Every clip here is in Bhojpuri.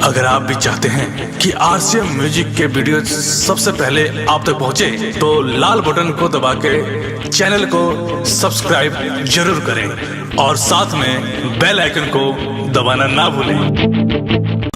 अगर आप भी चाहते हैं कि आरसीएम म्यूजिक के वीडियो सबसे पहले आप तक पहुंचे, तो लाल बटन को दबा के चैनल को सब्सक्राइब जरूर करें और साथ में बेल आइकन को दबाना ना भूलें।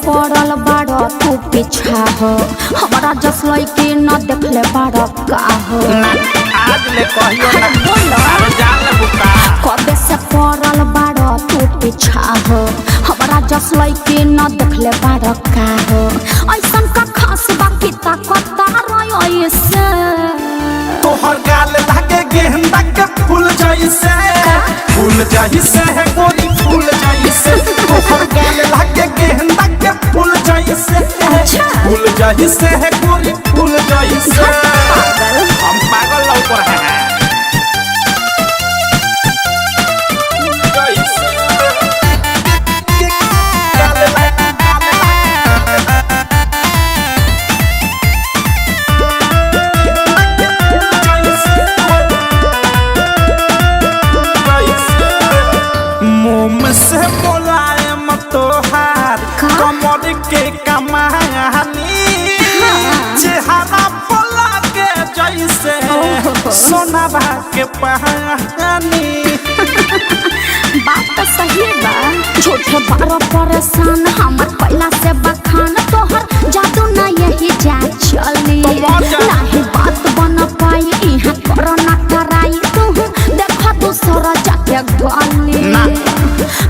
पड़ल बाड़ तू पीछा हो हमारा जस लइके न देखले बाड़ का हो आज ले कहियो ना बोलो जान ले बुका कबे से पड़ल बाड़ तू पीछा हो हमारा जस लइके न देखले बाड़ का हो ऐसन का खास बाकी ताकत रयो से तोहर गाल लागे गेंदा के फूल जैसे है गोरी फूल जैसे तोहर गाल लागे गेंदा के फूल जैसे फूल जैसे है गोरी फूल जैसे हम पागल लौक रहे हैं से बोलायम तोहार कमर के कमानी चेहरा बोला के जैसे सोना के पहानी बात तो सही बा झूठे बारो परेशान हमर पहला से बखान तोहर जादू ना यही जा चली नहीं बात बन पाई इहां कोरोना कराई तू देखो दूसरा जाके गली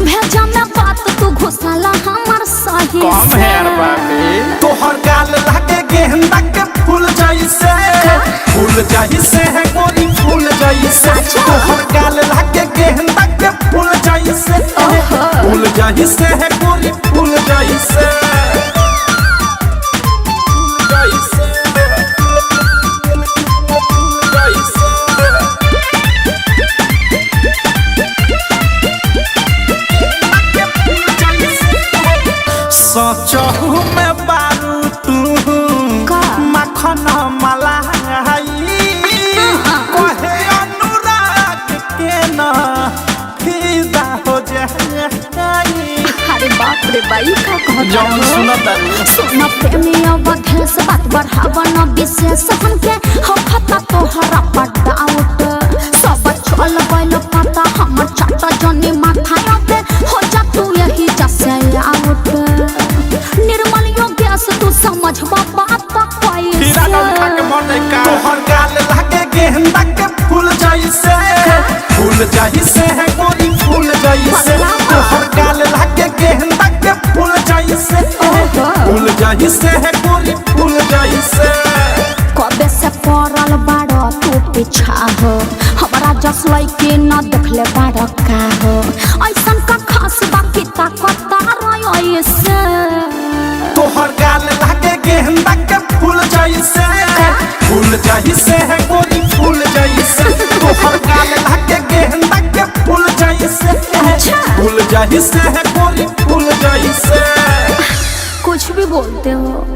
भेजा में बात तू घुसला हमर सही कम है बाबी तोहर गाल लागे गेंदा के फूल जैसे है गोरी फूल जैसे तोहर गाल लागे गेंदा के फूल जैसे है गोरी फूल जैसे सोचहु में बारू तू मखन मलाई कहे अनुराग के न फिदा हो जाई अरे बाप रे बाई का जौन सुन प्रेमी अवधेश बात बढ़ावा न विशेष हमके हो खता तोहरा पर डाउट सब चल गइल पता हमर चाटा जनी माथा पे हो जा तू यही जैसे आउट निर्मल योग्य से तू समझबा बात कैसे तोहर गाल लागे गेंदा के फूल जैसे है गोरी फूल जैसे तोहर गाल लागे गेंदा के फूल जैसे है गोरी फूल जैसे कबे से पड़ल बाड़ तू पीछा हो हमारा जस लइके न देखले बाड़ का हो ऐसन का खास बाकी ताकत रयो से तोहर गाल लागे गेंदा के फूल जैसे है गोरी फूल जैसे तोहर गाल लागे गेंदा के फूल जैसे है गोरी फूल जैसे कुछ भी बोलते हो।